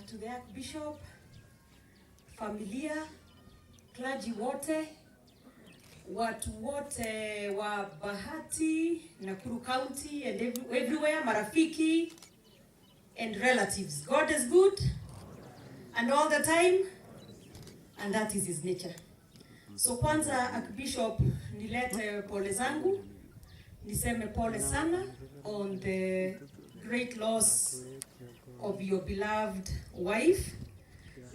to the Archbishop, familia, clergy wote, watu wote wa Bahati, Nakuru County and everywhere, marafiki and relatives. God is good and all the time, and that is his nature. So kwanza Archbishop, nilete pole zangu, niseme pole sana on the great loss of your beloved wife.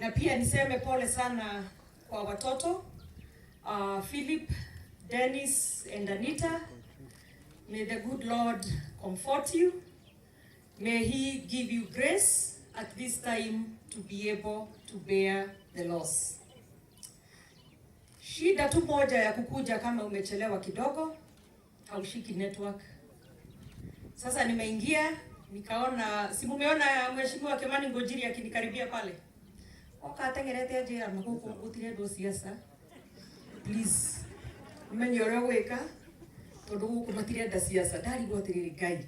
Na pia niseme pole sana kwa watoto, Philip, Dennis and Anita. May the good Lord comfort you. May he give you grace at this time to be able to bear the loss. Shida tu moja ya kukuja kama umechelewa kidogo, haushiki network. Sasa nimeingia, nikaona, si mumeona Mheshimiwa Kimani Ngojiri akinikaribia pale. Okatengerete ajira makuku utire ndo siasa. Please. Mmenyore weka tondu guku matire nda siasa, ndari gotire Ngai.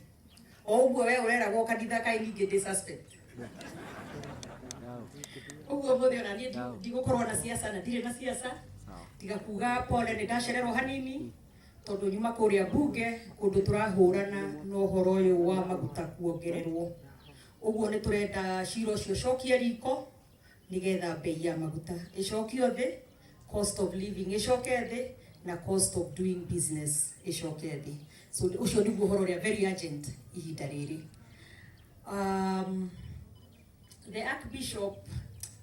Oguo we urera go kanitha kai ninge ndi suspect. Oguo muthe ona ni ndigukorwo na siasa na ndire na siasa. Tiga kuga pole ni ndacererwo hanini tondu nyuma kuria bunge kundu turahurana no horo uyu wa maguta kuongererwo. Oguo ni turenda ciro cio cokia riko nigetha bei ya maguta icokio thi, cost of living icoke thi, na cost of doing business icoke thi. So ucio niguo horo ria very urgent ihinda riri. The Archbishop,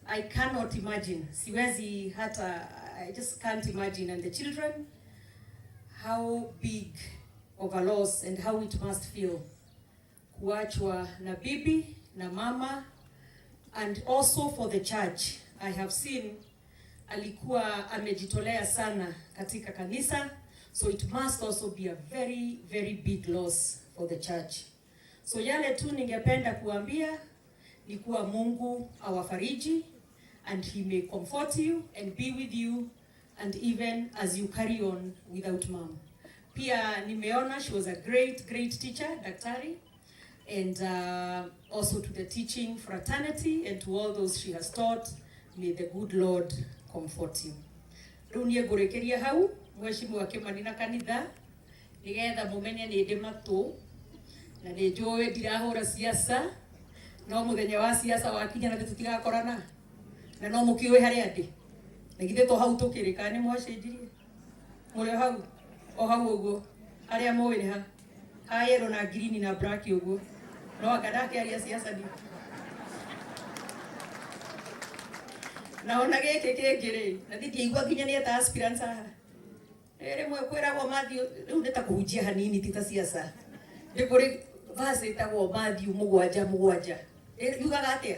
I cannot imagine, siwezi hata, I just can't imagine, and the children, how big of a loss and how it must feel kuachwa na bibi na mama. And also for the church, I have seen alikuwa amejitolea sana katika kanisa, so it must also be a very very big loss for the church. So yale tu ningependa kuambia ni kuwa Mungu awafariji and he may comfort you and be with you, and even as you carry on without mom. Pia nimeona she was a great teacher, daktari, and also to the teaching fraternity and to all those she has taught. May the good Lord comfort you. Runie ngurekeria hau Mheshimiwa Kimani na kanitha nigetha mumenye ni ndi matu na ni njoe ndirahura siasa no muthenya wa siasa wakinya na tutigakorana na no mukiwe haria ndi nigithe to hau tukirika ni mwacenjirie muri hau o hau uguo haria muwi ni ha yellow na green na black uguo no akadake aria siasa ni naona geke kengire na thithi igwa nginya ni eta aspirants aha mwe kwiragwo Matthew riu ndeta kuhujia hanini tita siasa ndi kuri vase itagwo Matthew mugwanja yugaga atia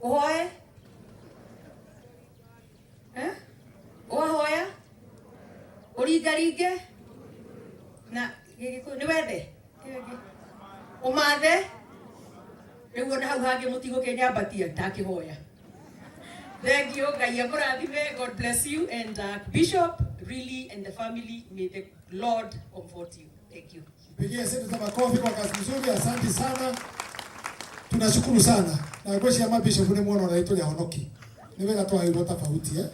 uhoe uhoya uringaringe na ni wethe umathe riu ona hau hangi mutigo kenyambatia ndakihoya. Thank you, God bless you, and Bishop, really, and the family, may the Lord comfort you. Thank you. Pigia asante za makofi kwa kazi nzuri, asante sana. Tunashukuru sana. Na kwa shamba Bishop ni mwana anaitwa Yahonoki. Ni wega tu ayo tofauti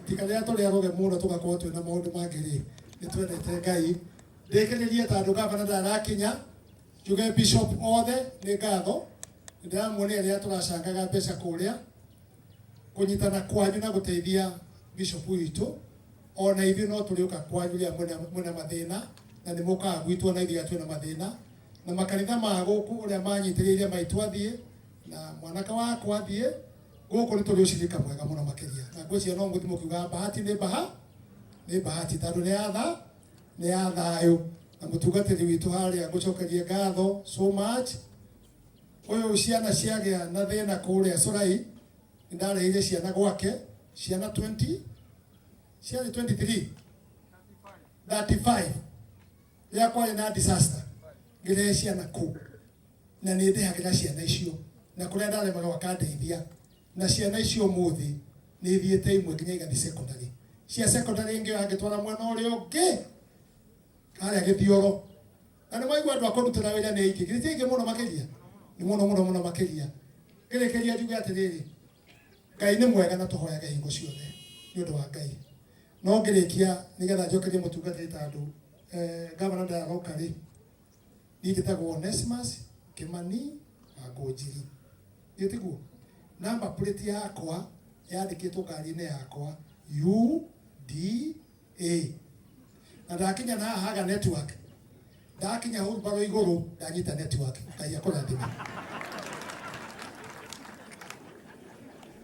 tikalia to lero ge muno tugakorwo twina maundu mangiri ni twendete Ngai. Ndikiririe tandu gavana ndarakinya juge Bishop othe ni ngatho. Ndamwone aria turacangaga mbeca kuria kunyitana kwanyu na guteithia Bishop witu ona ithuĩ no tũrĩũka kwanyu rĩa mwena mathĩna na nĩ mũkaga gwitũ na ithuĩ twĩna mathĩna na makanitha ma gũkũ ũrĩa manyitĩrĩire maitũ athiĩ na mwanaka wakwa athiĩ gũkũ nĩ tũrĩ ũcirika mwega mũno makĩria na ngwĩciria no mũthimo kiuga Bahati nĩ Bahati tondũ nĩ ya thayũ na mũtungatĩri witũ harĩa ngũcokerie ngatho so much. Ũyũ ciana ciagĩa na thĩna kũrĩa Sorai ndareire ciana gwake ciana 20 ciana 23 35 ya kwa na disaster ngire ciana ku na ni ndehagira ciana icio na kuria ndare maga wakandeithia na ciana icio muthi ni thiete imwe nginya igathi secondary cia secondary ngi angitwara mwana uri ungi kare agithioro na ni maigwa andu akorutira wira ni iki ngire muno makiria ni muno makiria Ngerekeria njuge atiriri Ngai nĩ mwega na tũhoyaga hingo ciothe nĩ ũndũ wa Ngai. No ngĩrĩkia nĩgetha njokerie mũtungatĩri ta andũ gavana ndagoka rĩ niĩ njĩtagwo Onesimus Kimani wa Ngũnjiri. Gĩtiguo number plate yakwa yandĩkĩtwo ngari-inĩ yakwa UDA. Na ndakinya na haga network. Ndakinya hau mbaro igũrũ ndanyita network. Ngai akũrathime.